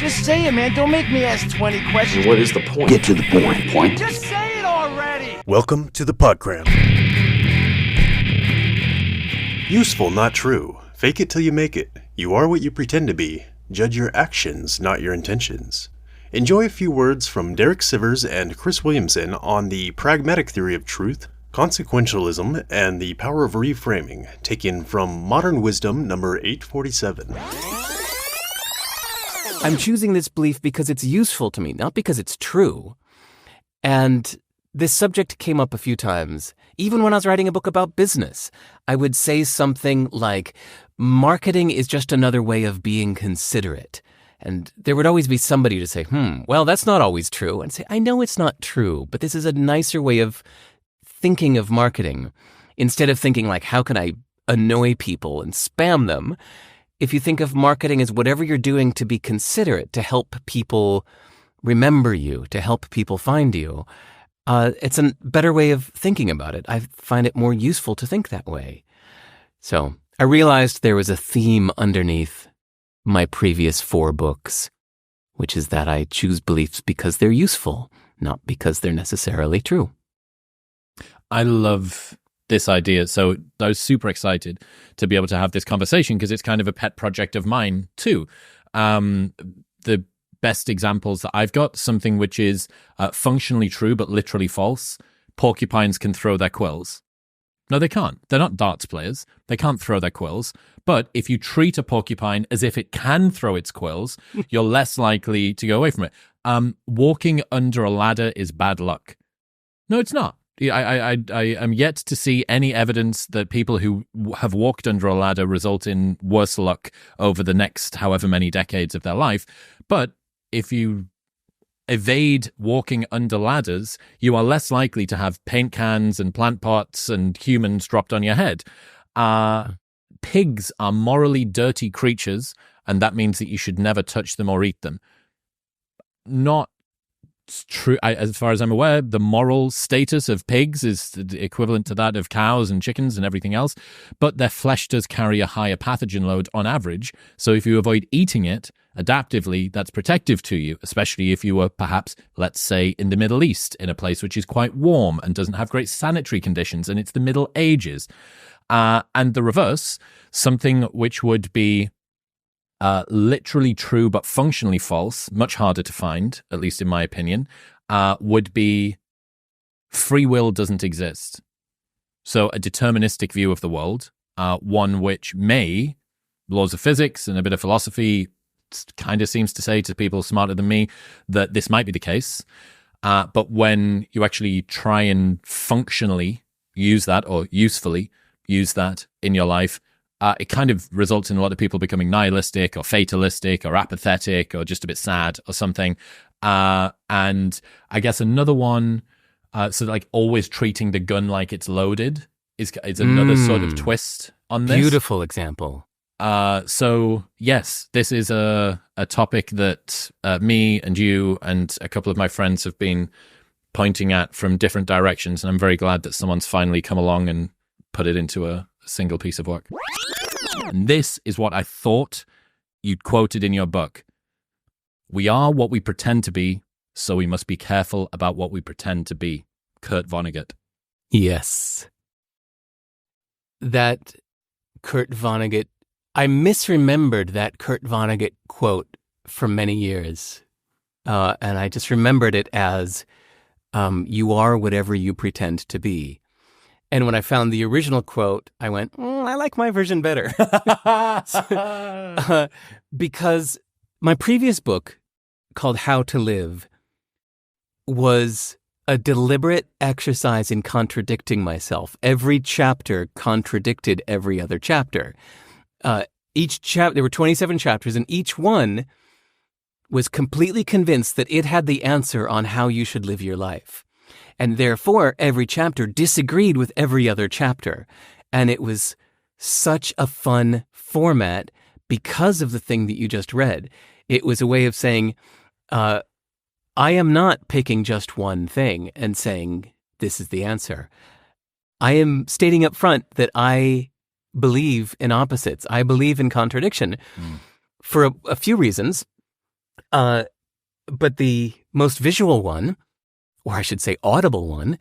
Just say it, man. Don't make me ask 20 questions. What is the point? Get to the point. Point. Just say it already. Welcome to the Podcram. Useful, not true. Fake it till you make it. You are what you pretend to be. Judge your actions, not your intentions. Enjoy a few words from Derek Sivers and Chris Williamson on the pragmatic theory of truth, consequentialism, and the power of reframing, taken from Modern Wisdom number 847. I'm choosing this belief because it's useful to me, not because it's true. And this subject came up a few times. Even when I was writing a book about business, I would say something like, marketing is just another way of being considerate. And there would always be somebody to say, well, that's not always true. And say, I know it's not true, but this is a nicer way of thinking of marketing. Instead of thinking like, how can I annoy people and spam them? If you think of marketing as whatever you're doing to be considerate, to help people remember you, to help people find you, it's a better way of thinking about it. I find it more useful to think that way. So I realized there was a theme underneath my previous 4 books, which is that I choose beliefs because they're useful, not because they're necessarily true. I love this idea. So I was super excited to be able to have this conversation because it's kind of a pet project of mine too. The best examples that I've got, something which is functionally true but literally false. Porcupines can throw their quills. No, they can't. They're not darts players. They can't throw their quills. But if you treat a porcupine as if it can throw its quills, you're less likely to go away from it. Walking under a ladder is bad luck. No, it's not. I am yet to see any evidence that people who have walked under a ladder result in worse luck over the next however many decades of their life. But if you evade walking under ladders, you are less likely to have paint cans and plant pots and humans dropped on your head. Pigs are morally dirty creatures, and that means that you should never touch them or eat them. Not true. As far as I'm aware, the moral status of pigs is equivalent to that of cows and chickens and everything else, but their flesh does carry a higher pathogen load on average. So if you avoid eating it, adaptively, that's protective to you, especially if you were perhaps, let's say, in the Middle East, in a place which is quite warm and doesn't have great sanitary conditions, and it's the Middle Ages. And the reverse, something which would be literally true but functionally false, much harder to find, at least in my opinion, would be free will doesn't exist. So a deterministic view of the world, one which may, laws of physics and a bit of philosophy kind of seems to say to people smarter than me that this might be the case. But when you actually try and functionally use that or usefully use that in your life, it kind of results in a lot of people becoming nihilistic or fatalistic or apathetic or just a bit sad or something. And I guess another one, so like always treating the gun like it's loaded is another sort of twist on this. Beautiful example. So yes, this is a topic that me and you and a couple of my friends have been pointing at from different directions. And I'm very glad that someone's finally come along and put it into a single piece of work. And this is what I thought you'd quoted in your book. We are what we pretend to be, so we must be careful about what we pretend to be. Kurt Vonnegut. Yes. That Kurt Vonnegut, I misremembered that Kurt Vonnegut quote for many years. And I just remembered it as, you are whatever you pretend to be. And when I found the original quote, I went, I like my version better. Because my previous book, called How to Live, was a deliberate exercise in contradicting myself. Every chapter contradicted every other chapter. Each chapter, there were 27 chapters, and each one was completely convinced that it had the answer on how you should live your life. And therefore, every chapter disagreed with every other chapter. And it was such a fun format because of the thing that you just read. It was a way of saying, I am not picking just one thing and saying, this is the answer. I am stating up front that I believe in opposites. I believe in contradiction for a few reasons. But the most visual one, or I should say audible one,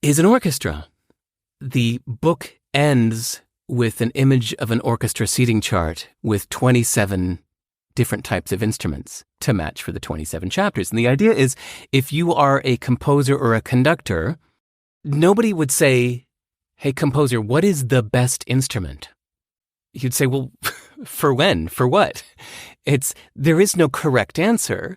is an orchestra. The book ends with an image of an orchestra seating chart with 27 different types of instruments to match for the 27 chapters. And the idea is, if you are a composer or a conductor, nobody would say, hey, composer, what is the best instrument? You'd say, well, for when? For what? There is no correct answer.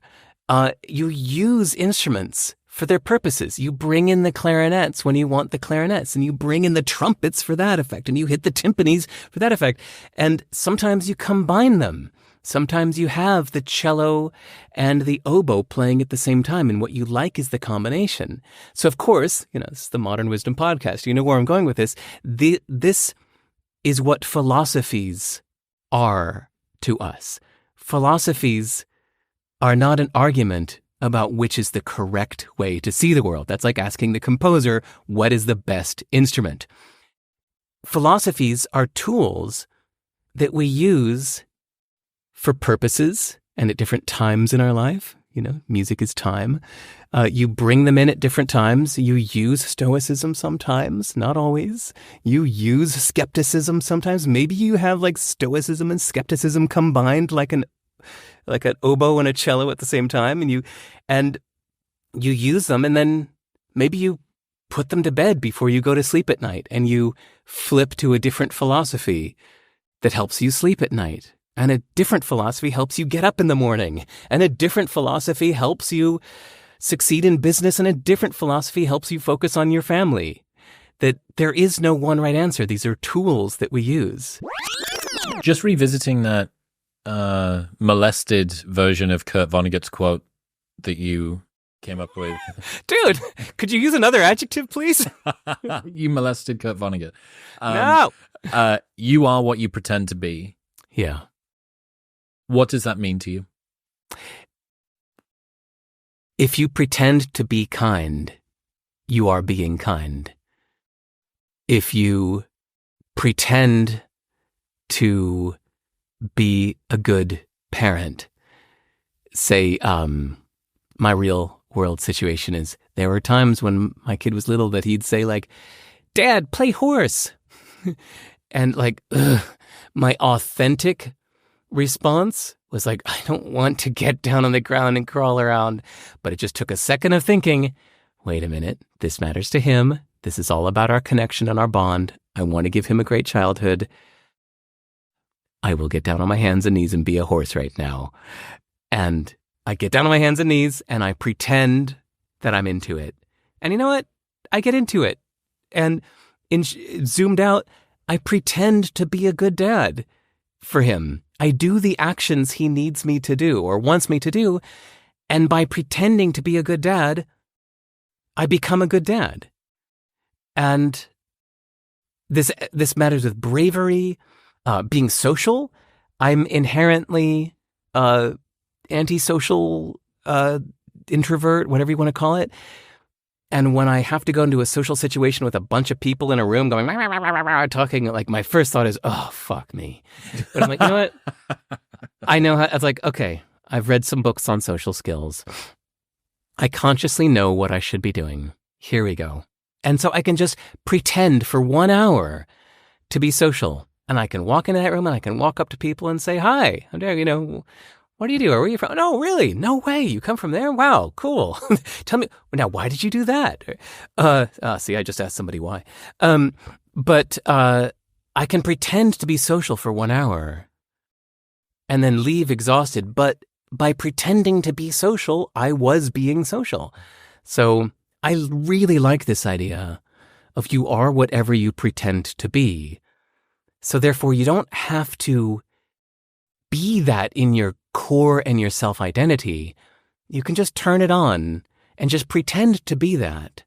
You use instruments for their purposes. You bring in the clarinets when you want the clarinets, and you bring in the trumpets for that effect, and you hit the timpanis for that effect. And sometimes you combine them. Sometimes you have the cello and the oboe playing at the same time, and what you like is the combination. So, of course, this is the Modern Wisdom Podcast. You know where I'm going with this. This is what philosophies are to us. Philosophies are not an argument about which is the correct way to see the world. That's like asking the composer, what is the best instrument? Philosophies are tools that we use for purposes and at different times in our life. Music is time. You bring them in at different times. You use stoicism sometimes, not always. You use skepticism sometimes. Maybe you have like stoicism and skepticism combined like an oboe and a cello at the same time, and you use them, and then maybe you put them to bed before you go to sleep at night, and you flip to a different philosophy that helps you sleep at night. And a different philosophy helps you get up in the morning. And a different philosophy helps you succeed in business. And a different philosophy helps you focus on your family. That there is no one right answer. These are tools that we use. Just revisiting that molested version of Kurt Vonnegut's quote that you came up with. Dude, could you use another adjective, please? You molested Kurt Vonnegut. No. You are what you pretend to be. Yeah. What does that mean to you? If you pretend to be kind, you are being kind. If you pretend to be a good parent, say, my real world situation is there were times when my kid was little that he'd say like, Dad, play horse. And like, my authentic response was like, I don't want to get down on the ground and crawl around. But it just took a second of thinking, wait a minute, this matters to him. This is all about our connection and our bond. I want to give him a great childhood. I will get down on my hands and knees and be a horse right now. And I get down on my hands and knees and I pretend that I'm into it. And you know what? I get into it. And zoomed out, I pretend to be a good dad for him. I do the actions he needs me to do or wants me to do. And by pretending to be a good dad, I become a good dad. And this matters with bravery, being social. I'm inherently antisocial, introvert, whatever you want to call it. And when I have to go into a social situation with a bunch of people in a room going, rah, rah, rah, rah, rah, talking, like my first thought is, oh, fuck me. But I'm like, you know what? I know how, I was like, okay, I've read some books on social skills. I consciously know what I should be doing. Here we go. And so I can just pretend for 1 hour to be social. And I can walk into that room and I can walk up to people and say, hi, I'm there, what do you do? Where are you from? No, really? No way. You come from there? Wow, cool. Tell me, now, why did you do that? See, I just asked somebody why. But I can pretend to be social for 1 hour and then leave exhausted. But by pretending to be social, I was being social. So I really like this idea of you are whatever you pretend to be. So therefore, you don't have to be that in your core and your self-identity. You can just turn it on and just pretend to be that.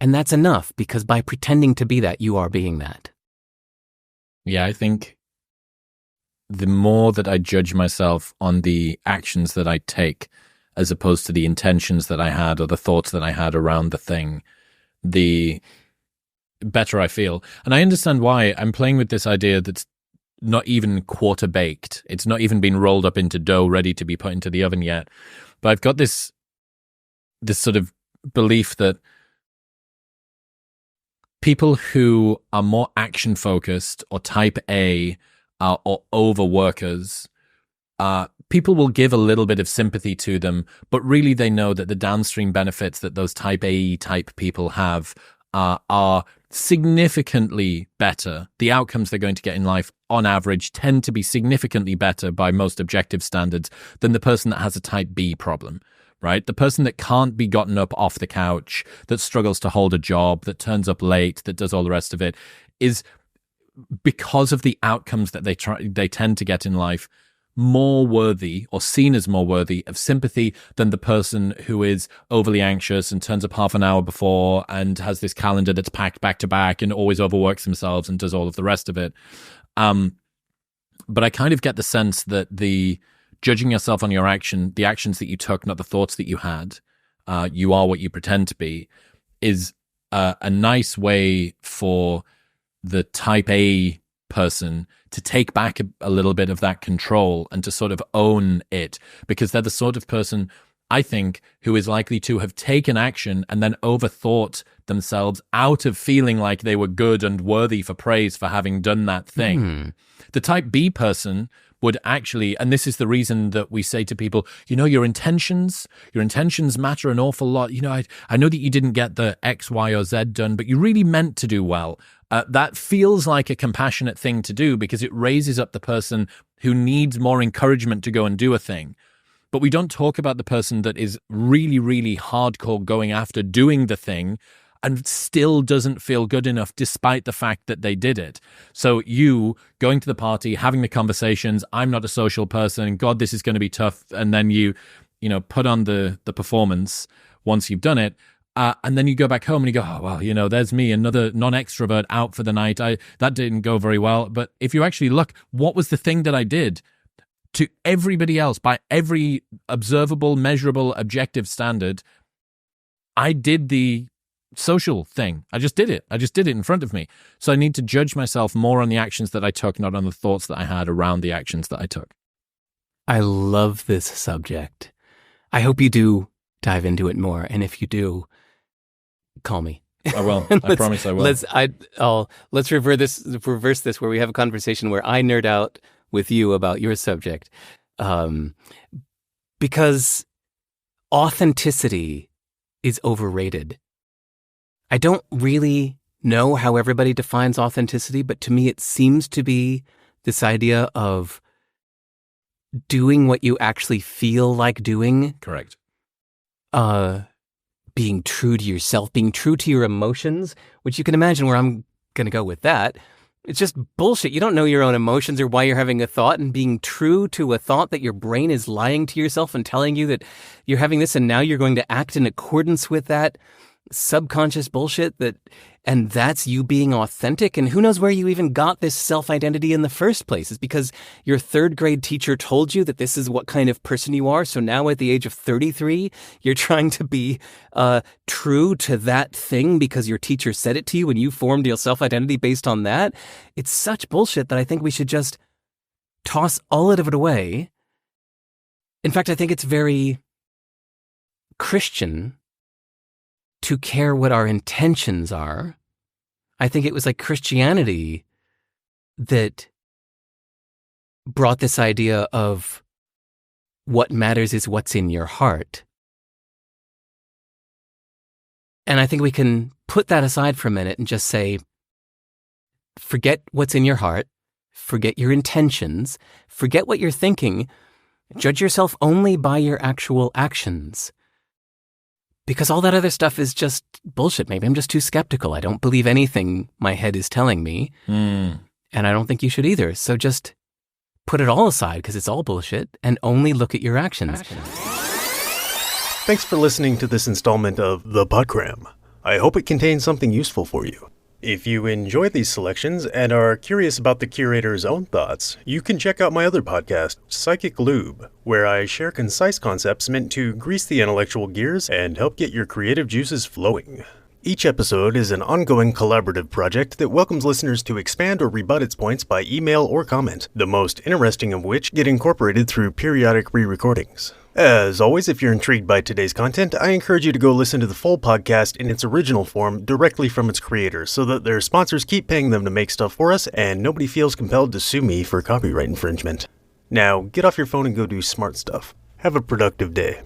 And that's enough, because by pretending to be that, you are being that. Yeah, I think the more that I judge myself on the actions that I take, as opposed to the intentions that I had or the thoughts that I had around the thing, the better I feel. And I understand why. I'm playing with this idea that's not even quarter baked. It's not even been rolled up into dough ready to be put into the oven yet. But I've got this sort of belief that people who are more action focused or type A or overworkers, people will give a little bit of sympathy to them, but really they know that the downstream benefits that those type A type people have are significantly better. The outcomes they're going to get in life on average tend to be significantly better by most objective standards than the person that has a type B problem, right? The person that can't be gotten up off the couch, that struggles to hold a job, that turns up late, that does all the rest of it, is, because of the outcomes that they tend to get in life, more worthy or seen as more worthy of sympathy than the person who is overly anxious and turns up half an hour before and has this calendar that's packed back to back and always overworks themselves and does all of the rest of it. But I kind of get the sense that the judging yourself on your action, the actions that you took, not the thoughts that you had, you are what you pretend to be, is a nice way for the type A person to take back a little bit of that control and to sort of own it, because they're the sort of person, I think, who is likely to have taken action and then overthought themselves out of feeling like they were good and worthy for praise for having done that thing. The type B person would actually, and this is the reason that we say to people, your intentions matter an awful lot. I know that you didn't get the X, Y, or Z done, but you really meant to do well. That feels like a compassionate thing to do because it raises up the person who needs more encouragement to go and do a thing. But we don't talk about the person that is really, really hardcore going after doing the thing and still doesn't feel good enough despite the fact that they did it. So you going to the party, having the conversations, I'm not a social person, God, this is going to be tough. And then you put on the performance once you've done it. And then you go back home and you go, oh, well, there's me, another non-extrovert out for the night. That didn't go very well. But if you actually look, what was the thing that I did? To everybody else, by every observable, measurable, objective standard, I did the social thing. I just did it. I just did it in front of me. So I need to judge myself more on the actions that I took, not on the thoughts that I had around the actions that I took. I love this subject. I hope you do dive into it more. And if you do, call me. I will. I promise I will. Let's reverse this where we have a conversation where I nerd out with you about your subject. Because authenticity is overrated. I don't really know how everybody defines authenticity, but to me it seems to be this idea of doing what you actually feel like doing. Correct. Being true to yourself, being true to your emotions, which you can imagine where I'm going to go with that. It's just bullshit. You don't know your own emotions or why you're having a thought, and being true to a thought that your brain is lying to yourself and telling you that you're having this and now you're going to act in accordance with that subconscious bullshit, and that's you being authentic. And who knows where you even got this self-identity in the first place? It's because your third grade teacher told you that this is what kind of person you are. So now at the age of 33, you're trying to be true to that thing because your teacher said it to you and you formed your self-identity based on that. It's such bullshit that I think we should just toss all of it away. In fact, I think it's very Christian to care what our intentions are. I think it was like Christianity that brought this idea of what matters is what's in your heart. And I think we can put that aside for a minute and just say, forget what's in your heart, forget your intentions, forget what you're thinking, judge yourself only by your actual actions. Because all that other stuff is just bullshit. Maybe I'm just too skeptical. I don't believe anything my head is telling me. And I don't think you should either. So just put it all aside because it's all bullshit and only look at your actions. Thanks for listening to this installment of The Podgram. I hope it contains something useful for you. If you enjoy these selections and are curious about the curator's own thoughts, you can check out my other podcast, Psychic Lube, where I share concise concepts meant to grease the intellectual gears and help get your creative juices flowing. Each episode is an ongoing collaborative project that welcomes listeners to expand or rebut its points by email or comment, the most interesting of which get incorporated through periodic re-recordings. As always, if you're intrigued by today's content, I encourage you to go listen to the full podcast in its original form directly from its creators so that their sponsors keep paying them to make stuff for us and nobody feels compelled to sue me for copyright infringement. Now, get off your phone and go do smart stuff. Have a productive day.